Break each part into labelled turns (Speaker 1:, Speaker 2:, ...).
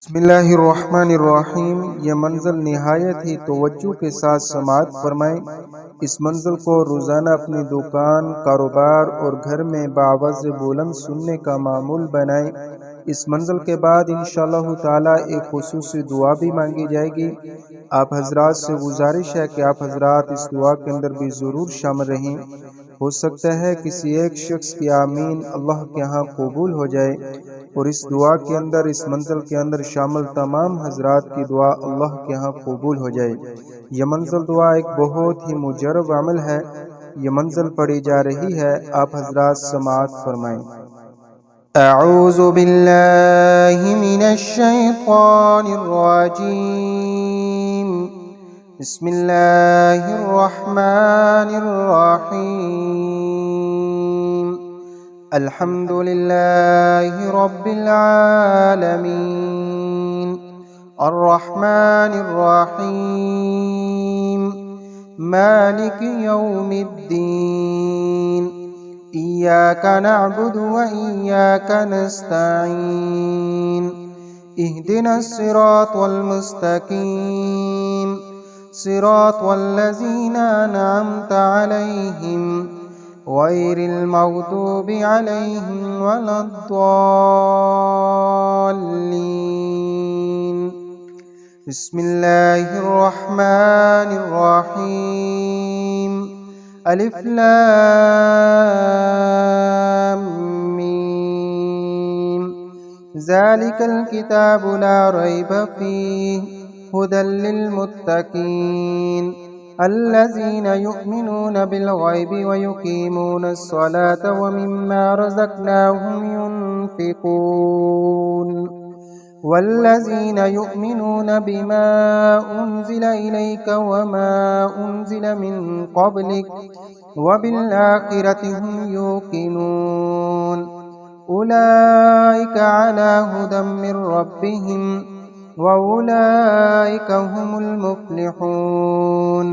Speaker 1: बिस्मिल्लाहिर्रहमानिर्रहीम। ये मंज़िल नहायत ही तवज्जो के साथ समाअत फरमाएँ। इस मंज़िल को रोज़ाना अपनी दुकान, कारोबार और घर में बाआवाज़ बुलंद सुनने का मामूल बनाएँ। इस मंज़िल के बाद इंशाअल्लाह ताला एक खुसूसी दुआ भी मांगी जाएगी। आप हजरात से गुजारिश है कि आप हजरात इस दुआ के अंदर भी ज़रूर शामिल रहें। हो सकता है किसी एक शख्स की आमीन अल्लाह के यहाँ कबूल हो जाए और इस दुआ के अंदर, इस मंज़िल के अंदर शामिल तमाम हजरात की दुआ अल्लाह के यहाँ कबूल हो जाए। यह मंज़िल दुआ एक बहुत ही मुजरब अमल है। यह मंज़िल पढ़ी जा रही है, आप हजरात समाअत फरमाएँ।
Speaker 2: अऊज़ु बिल्लाहि मिनश शैतानिर रजीम। बिस्मिल्लाहिर रहमानिर रहीम। अल्हम्दुलिल्लाहि रब्बिल आलमीन। अर्रहमानिर रहीम। मालिकि यौमिद्दीन। इय्याका नअबुदु व इय्याका नस्तईन। इहदिनस सिरातल मुस्तकीम। सिरातल लज़ीना अनअमता अलैहिम गैरिल मग़दूबि अलैहिम वलद्दाल्लीन। बिस्मिल्लाहिर रहमानिर रहीम। अलिफ लाम मीम। ज़ालिकल किताबु ला रैब फ़ीहि हुदल लिल मुत्तक़ीन अल्लज़ीना युमिनूना बिल गैबि व युक़ीमूनस स्वलाता व मिम्मा रज़क़नाहुम युनफ़िक़ून वल्लज़ीना युमिनूना बिमा उन्ज़िल इलैका वमा उन्ज़िल मिन क़ब्लिक वबिल-आख़िरति हुम युक़िनून उलाइका अला हुदम मिर रब्बिहिम व उलाइका हुमुल मुफ़्लिहून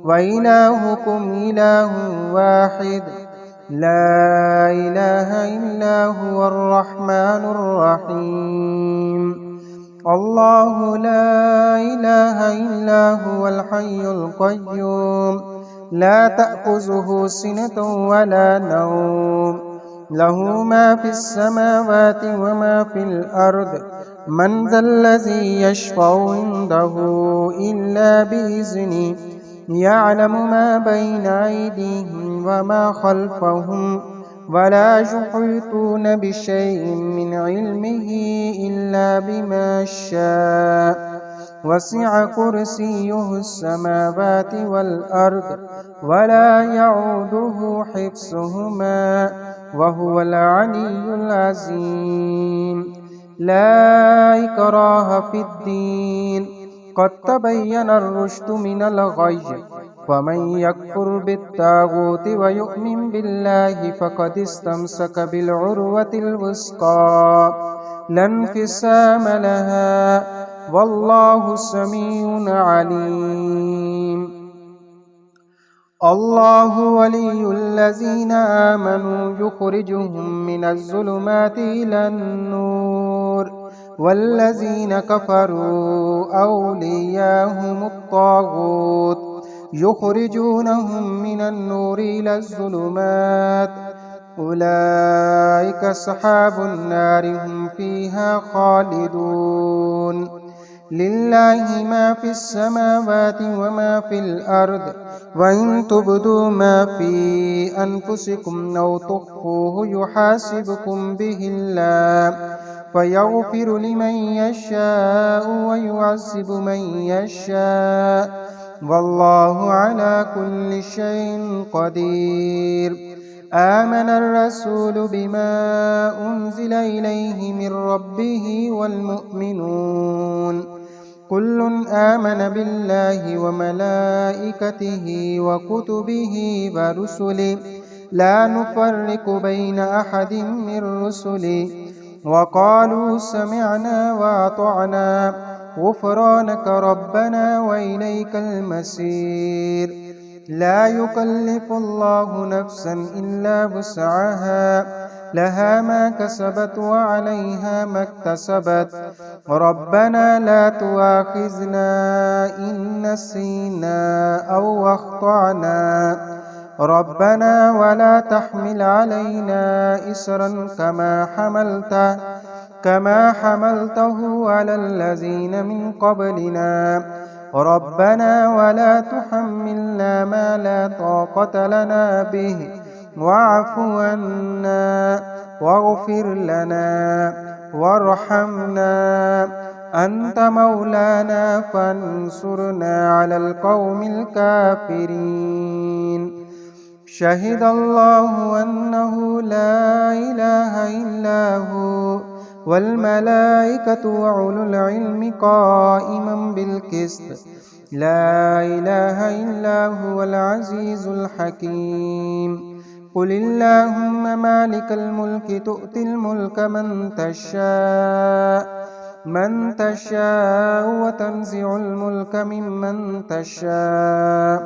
Speaker 2: व इलाहुकुम इलाहुन वाहिद ला इलाहा इल्ला हुवर रहमानुर रहीम। अल्लाहु ला इलाहा इल्ला हुवल हय्युल क़य्यूम ला तअख़ुज़ुहु सिनतुन वला नौम लहू मा फ़िस समावाति व मा फ़िल अर्द मन ज़ल्लज़ी यशफ़अु इंदहु इल्ला बिइज़्निहि यअलमु मा बैना अयदीहिम व मा ख़ल्फ़हुम वला युहीतून बिशैइन मिन इल्मिहि इल्ला बिमा शाअ वसिअ कुर्सियुहुस समावाति वल अर्द वला यऊदुहु हिफ्ज़ुहुमा व हुवल अलिय्युल अज़ीम। ला इक्राह फ़िद्दीन क़द तबय्यनर रुश्दु मिनल ग़य्य फ़मन यकफ़ुर बित्ताग़ूति व यु'मिन बिल्लाहि फ़क़द इस्तमसक बिलउर्वतिल वुस्क़ा ला इंफ़िसाम लहा वल्लाहु समीउन अलीम। अल्लाहु वलियुल्लज़ीना आमनू युख़रिजुहुम मिनज़्ज़ुलुमाति इलन-नूर वल्लज़ीना कफ़रू औलियाहुमुत-ताग़ूत युख़रिजूनहुम मिनन-नूरि इलज़्ज़ुलुमात उलाइका अस्हाबुन-नारि हुम फ़ीहा ख़ालिदून। लिल्लाहि मा फ़िस समावाति व मा फ़िल अर्द व इन तुब्दू मा फ़ी अनफुसिकुम औ तुख़्फ़ूहु युहासिबकुम बिहिल्लाह फ़यग़फ़िरु लिमन यशाअु व युअज़्ज़िबु मन यशाअ वल्लाहु अला कुल्लि शैइन क़दीर। आमनर रसूलु बिमा उन्ज़िल इलैहि मिर रब्बिहि वल मुअ्मिनून कुल्लुन आमन बिल्लाहि व मलाइकतिहि व कुतुबिहि व रुसुलिहि ला नुफ़र्रिक़ु बैन अहदिम मिर रुसुलिहि व क़ालू समिअना व अतअना ग़ुफ़रानक रब्बना व इलैकल मसीर। ला युकल्लिफ़ुल्लाहु नफ़्सन इल्ला वुस्अहा لها ما كسبت وعليها ما اكتسبت ربنا لا تؤاخذنا إن نسينا أو أخطأنا ربنا ولا تحمل علينا إصرا كما حملته على الذين من قبلنا ربنا ولا تحملنا ما لا طاقة لنا به واعف عنا واغفر لنا وارحمنا أنت مولانا فانصرنا على القوم الكافرين شهد الله أنه لا إله إلا هو والملائكة وأولو العلم قائما بالقسط لا إله إلا هو العزيز الحكيم قل اللهم مالك الملك تؤتي الملك من تشاء وتنزع الملك ممن تشاء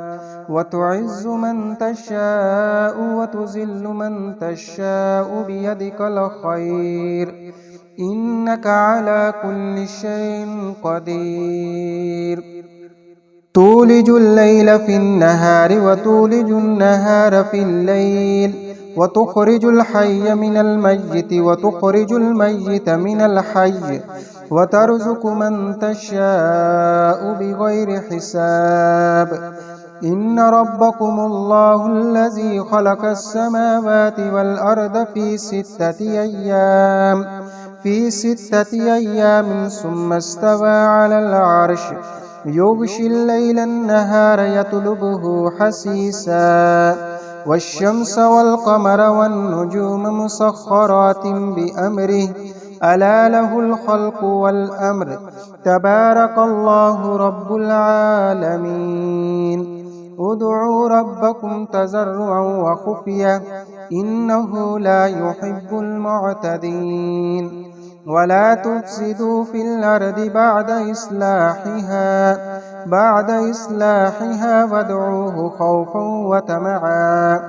Speaker 2: وتعز من تشاء وتذل من تشاء بيدك الخير إنك على كل شيء قدير تولج الليل في النهار وتولج النهار في الليل وتخرج الحي من الميت وتخرج الميت من الحي وترزق من تشاء بغير حساب إن ربكم الله الذي خلق السماوات والأرض في ستة أيام ثم استوى على العرش يغشي الليل النهار يطلبه حسيسا والشمس والقمر والنجوم مسخرات بأمره ألا له الخلق والأمر تبارك الله رب العالمين ادعوا ربكم تضرعا وخفية إنه لا يحب المعتدين ولا تفسدوا في الأرض بعد إصلاحها وادعوه خوفا وطمعا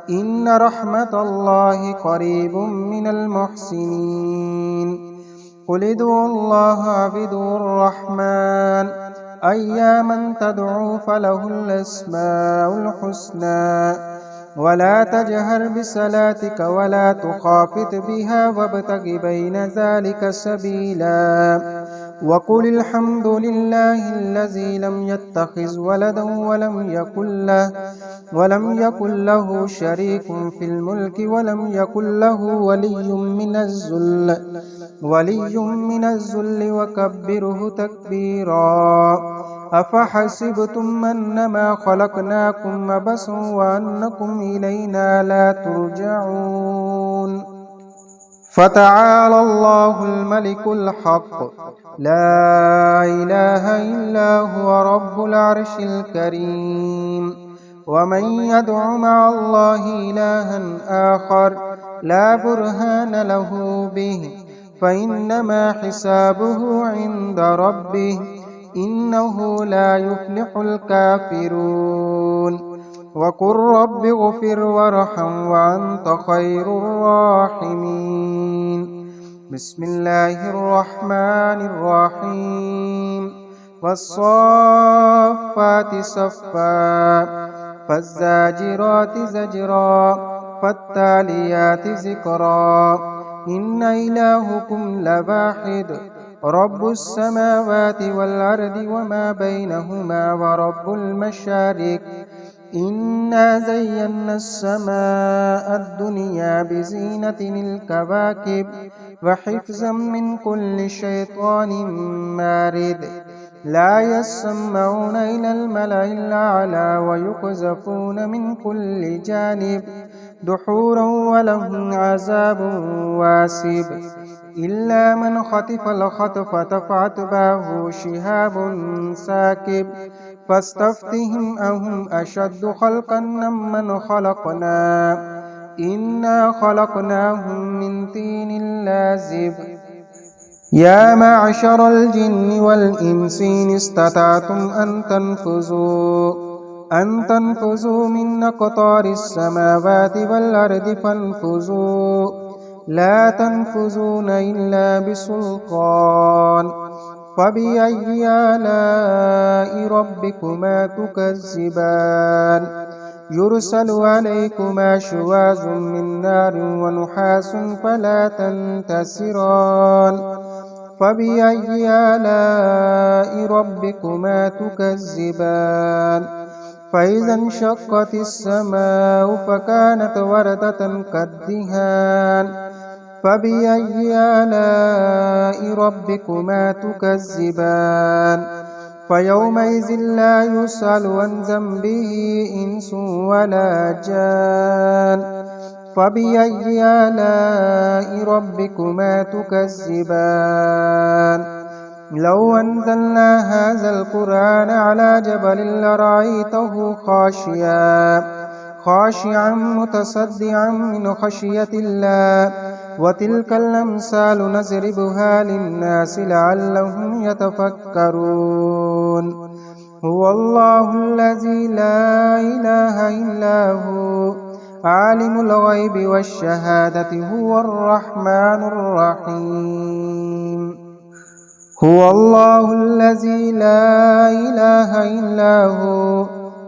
Speaker 2: إن رحمة الله قريب من المحسنين قل ادعوا الله اعبدوا الرحمن أياما تدعوا فله الأسماء الحسنى ولا تجهر بصلاتك ولا تخافت بها وابتغ بين ذلك سبيلا وقل الحمد لله الذي لم يتخذ ولدا ولم يكن له شريك في الملك ولم يكن له ولي من الذل وكبره تكبيرا أفحسبتم أنما خلقناكم عبثا وأنكم إلينا لا ترجعون فتعالى الله الملك الحق لا إله إلا هو رب العرش الكريم ومن يدع مع الله إلها آخر لا برهان له به فإنما حسابه عند ربه إنه لا يفلح الكافرون وقل رب اغفر وارحم وأنت خير الراحمين بسم الله الرحمن الرحيم والصافات صفا فالزاجرات زجرا فالتاليات ذكرا إن إلهكم لواحد رب السماوات والأرض وما بينهما ورب المشارق إنا زينا السماء الدنيا بزينة الكواكب وحفظا من كل شيطان مارد لا يسمعون إلى الملأ الأعلى ويقذفون من كل جانب دحورا ولهم عذاب واسب إلا من خطف الخطفة فأتبعه شهاب ساكب فاستفتهم أهم أشد خلقا ممن خلقنا إنا خلقناهم من طين لازب يا معشر الجن والإنس إن استطعتم أن تنفذوا من أقطار السماوات والأرض فانفذوا لا تنفذون إلا بسلطان فبأي آلاء ربكما تكذبان يرسل عليكما شواظ من نار ونحاس فلا تنتصران فبأي آلاء ربكما تكذبان فإذا انشقت السماء فكانت وردة كالدهان فبأي آلاء ربكما تكذبان فيومئذ لا يسأل عن ذنبه إنس ولا جان فبأي آلاء ربكما تكذبان لو أنزلنا هذا القرآن على جبل لرأيته خاشعا متصدعا من خشية الله وتلك الأمثال نضربها للناس لعلهم يتفكرون هو الله الذي لا إله إلا هو عالم الغيب والشهادة هو الرحمن الرحيم هو الله الذي لا إله إلا هو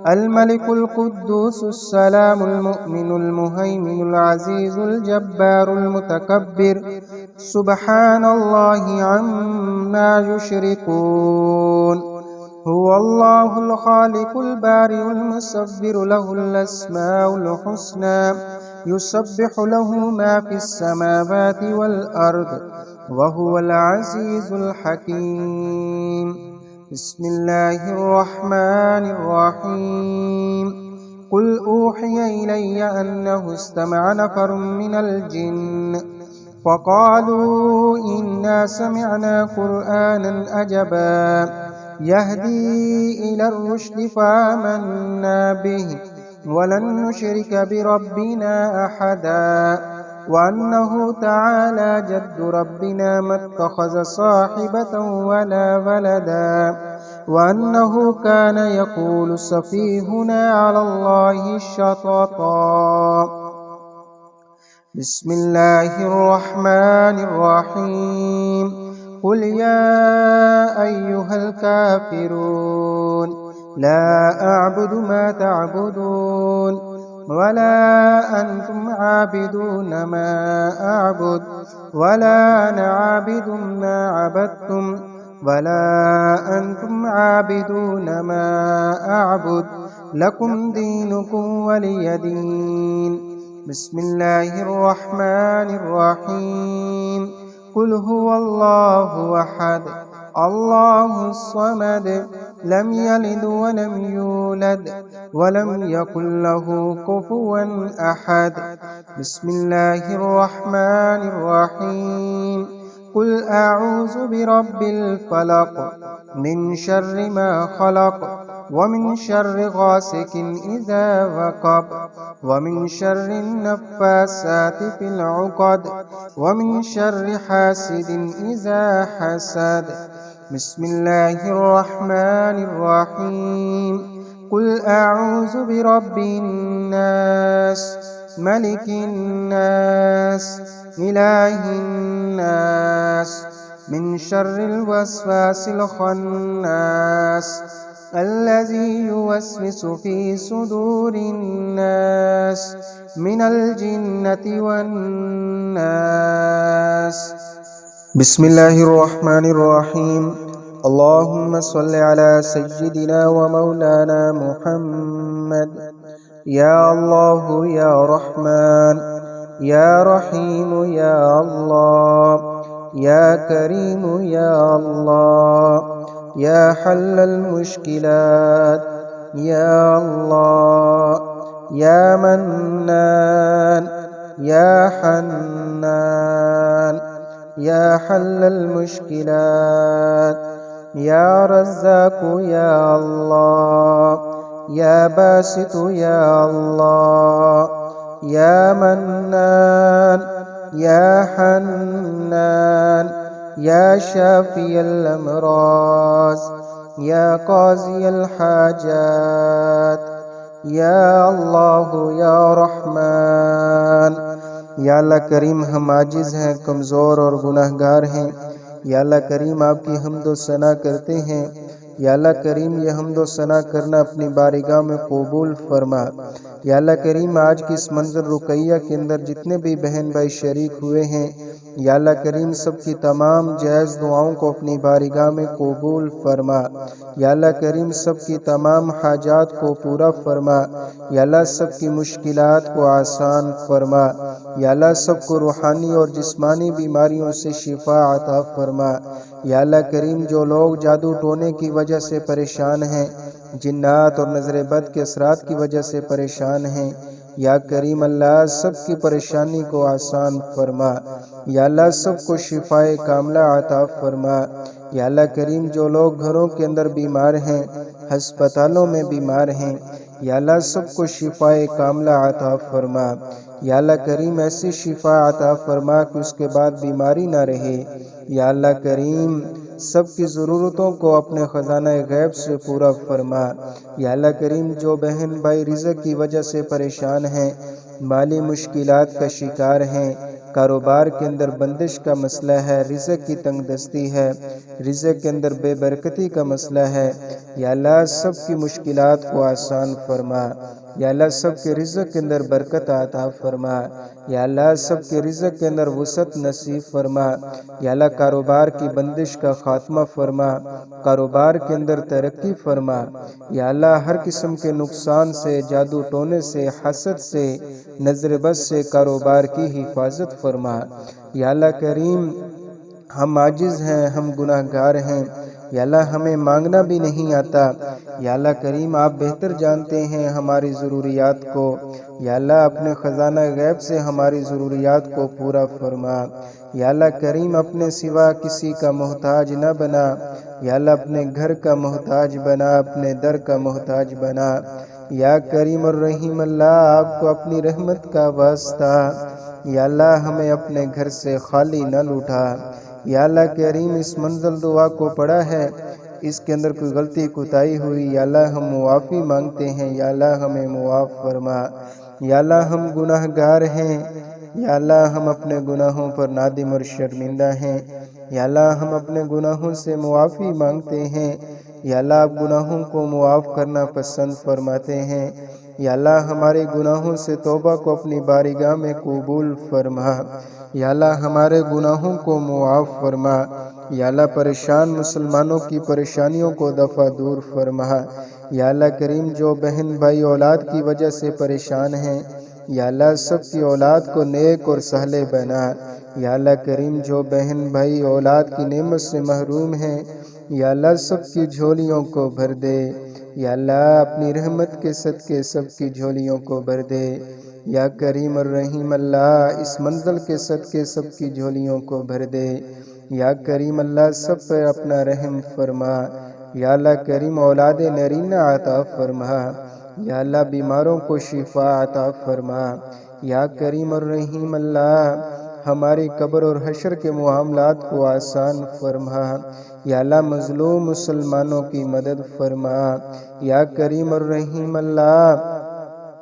Speaker 2: الملك القدوس السلام المؤمن المهيمن العزيز الجبار المتكبر سبحان الله عما يشركون هو الله الخالق البارئ المصور له الأسماء الحسنى يسبح له ما في السماوات والأرض وهو العزيز الحكيم بسم الله الرحمن الرحيم قل أوحي إلي أنه استمع نفر من الجن فقالوا إنا سمعنا قرآنا عجبا يهدي إلى الرشد فآمنا به ولن نشرك بربنا أحدا وأنه تعالى جد ربنا ما اتخذ صاحبة ولا ولدا وأنه كان يقول سفيهنا على الله شططا بسم الله الرحمن الرحيم قل يا أيها الكافرون لا أعبد ما تعبدون ولا أنتم عابدون ما أعبد ولا أنا عابد ما عبدتم ولا أنتم عابدون ما أعبد لكم دينكم ولي دين بسم الله الرحمن الرحيم قل هو الله أحد الله الصمد لم يلد ولم يولد ولم يكن له كفوا أحد بسم الله الرحمن الرحيم قل أعوذ برب الفلق من شر ما خلق ومن شر غاسق إذا وقب ومن شر النفاسات في العقد ومن شر حاسد إذا حسد بسم الله الرحمن الرحيم قل أعوذ برب الناس ملك الناس إله الناس من شر الوسواس الخناس الذي يوسوس في صدور الناس من الجنة والناس بسم الله الرحمن الرحيم اللهم صل على سيدنا ومولانا محمد يا الله يا رحمن يا رحيم يا الله يا كريم يا الله يا حل المشكلات يا الله يا منان يا حنان يا حل المشكلات يا رزاق يا الله يا باسط يا الله يا منان يا حنان يا شافي الأمراض يا قاضي الحاجات يا الله يا رحمن
Speaker 1: یا اللہ کریم ہم عاجز ہیں، کمزور اور گناہ گار ہیں۔ یا اللہ کریم آپ کی حمد و ثنا کرتے ہیں۔ یا اللہ کریم یہ حمد و ثنا کرنا اپنی بارگاہ میں قبول فرما۔ یا اللہ کریم آج کی اس منظر رقیہ کے اندر جتنے بھی بہن بھائی شریک ہوئے ہیں، یا اللہ کریم سب کی تمام جائز دعاؤں کو اپنی بارگاہ میں قبول فرما۔ یا اللہ کریم سب کی تمام حاجات کو پورا فرما۔ یا اللہ سب کی مشکلات کو آسان فرما۔ یا اللہ سب کو روحانی اور جسمانی بیماریوں سے شفا عطا فرما۔ یا اللہ کریم جو لوگ جادو ٹونے کی وجہ سے پریشان ہیں، جنات اور نظر بد کے اثرات کی وجہ سے پریشان ہیں، یا کریم اللہ سب کی پریشانی کو آسان فرما۔ یا اللہ سب کو شفائے کاملہ عطا فرما۔ یا اللہ کریم جو لوگ گھروں کے اندر بیمار ہیں، ہسپتالوں میں بیمار ہیں، یا اللہ سب کو شفائے کاملہ عطا فرما۔ یا اللہ کریم ایسی شفا عطا فرما کہ اس کے بعد بیماری نہ رہے۔ یا اللہ کریم سب کی ضرورتوں کو اپنے خزانہ غیب سے پورا فرما۔ یا اللہ کریم جو بہن بھائی رزق کی وجہ سے پریشان ہیں، مالی مشکلات کا شکار ہیں، کاروبار کے اندر بندش کا مسئلہ ہے، رزق کی تنگ دستی ہے، رزق کے اندر بے برکتی کا مسئلہ ہے، یا اللہ سب کی مشکلات کو آسان فرما۔ یا اللہ سب کے رزق کے اندر برکت عطا فرما۔ یا اللہ سب کے رزق کے اندر وسعت نصیب فرما۔ یا اللہ کاروبار کی بندش کا خاتمہ فرما، کاروبار کے اندر ترقی فرما۔ یا اللہ ہر قسم کے نقصان سے، جادو ٹونے سے، حسد سے، نظر بد سے کاروبار کی حفاظت فرما۔ یا اللہ کریم ہم عاجز ہیں، ہم گناہ گار ہیں، یا اللہ ہمیں مانگنا بھی نہیں آتا۔ یا اللہ کریم آپ بہتر جانتے ہیں ہماری ضروریات کو۔ یا اللہ اپنے خزانہ غیب سے ہماری ضروریات کو پورا فرما۔ یا اللہ کریم اپنے سوا کسی کا محتاج نہ بنا۔ یا اللہ اپنے گھر کا محتاج بنا، اپنے در کا محتاج بنا۔ یا کریم الرحیم اللہ آپ کو اپنی رحمت کا واسطہ، یا اللہ ہمیں اپنے گھر سے خالی نہ لوٹا۔ یا اللہ کریم اس منزل دعا کو پڑھا ہے، اس کے اندر کوئی غلطی کوتاہی ہوئی، یا اللہ ہم معافی مانگتے ہیں، یا اللہ ہمیں معاف فرما۔ یا اللہ ہم گناہ گار ہیں، یا اللہ ہم اپنے گناہوں پر نادم اور شرمندہ ہیں، یا اللہ ہم اپنے گناہوں سے معافی مانگتے ہیں، یا اللہ آپ گناہوں کو معاف کرنا پسند فرماتے ہیں۔ یا اللہ ہمارے گناہوں سے توبہ کو اپنی بارگاہ میں قبول فرما۔ یا اللہ ہمارے گناہوں کو معاف فرما۔ یا اللہ پریشان مسلمانوں کی پریشانیوں کو دفع دور فرما۔ یا اللہ کریم جو بہن بھائی اولاد کی وجہ سے پریشان ہیں، یا اللہ سب کی اولاد کو نیک اور سہلے بنا۔ یا اللہ کریم جو بہن بھائی اولاد کی نعمت سے محروم ہیں، یا اللہ سب کی جھولیوں کو بھر دے۔ یا اللہ اپنی رحمت کے صدقے سب کی جھولیوں کو بھر دے۔ یا کریم الرحیم اللہ اس منزل کے صدقے سب کی جھولیوں کو بھر دے۔ یا کریم اللہ سب پر اپنا رحم فرما۔ یا اللہ کریم اولاد نرینہ عطا فرما۔ یا اللہ بیماروں کو شفا عطا فرما۔ یا کریم الرحیم اللہ ہماری قبر اور حشر کے معاملات کو آسان فرما۔ یا اللہ مظلوم مسلمانوں کی مدد فرما۔ یا کریم الرحیم اللہ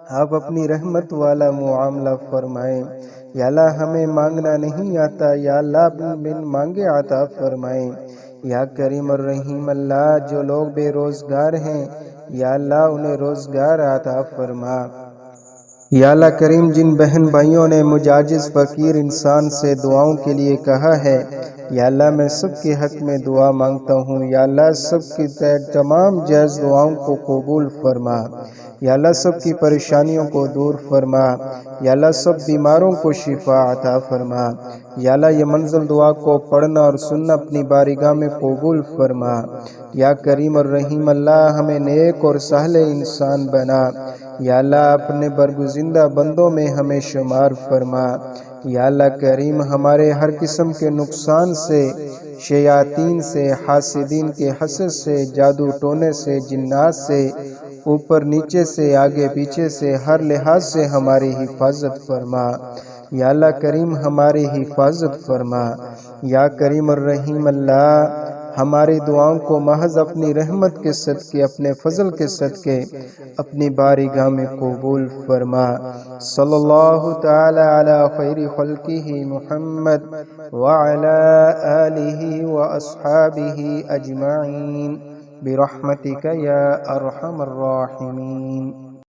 Speaker 1: آپ اپنی رحمت والا معاملہ فرمائیں۔ یا اللہ ہمیں مانگنا نہیں آتا، یا اللہ بن مانگے عطا فرمائیں۔ یا کریم الرحیم اللہ جو لوگ بے روزگار ہیں، یا اللہ انہیں روزگار عطا فرما۔ یا اللہ کریم جن بہن بھائیوں نے مجھ عاجز فقیر انسان سے دعاؤں کے لیے کہا ہے، یا اللہ میں سب کے حق میں دعا مانگتا ہوں۔ یا اللہ سب کی تمام جائز دعاؤں کو قبول فرما۔ یا اللہ سب کی پریشانیوں کو دور فرما۔ یا اللہ سب بیماروں کو شفا عطا فرما۔ یا اللہ یہ منزل دعا کو پڑھنا اور سننا اپنی بارگاہ میں قبول فرما۔ یا کریم الرحیم اللہ ہمیں نیک اور سہل انسان بنا۔ یا اللہ اپنے برگزیدہ بندوں میں ہمیں شمار فرما۔ یا اللہ کریم ہمارے ہر قسم کے نقصان سے، شیاطین سے، حاسدین کے حسد سے، جادو ٹونے سے، جنات سے، اوپر نیچے سے، آگے پیچھے سے، ہر لحاظ سے ہماری حفاظت فرما۔ یا اللہ کریم ہماری حفاظت فرما۔ یا کریم الرحیم اللہ ہماری دعاؤں کو محض اپنی رحمت کے صدقے، اپنے فضل کے صدقے اپنی بارگاہ میں قبول فرما۔ صلی اللہ تعالی علی خیر خلقہ محمد وعلی آلہ واصحابہ اجمعین برحمتک یا ارحم الراحمین۔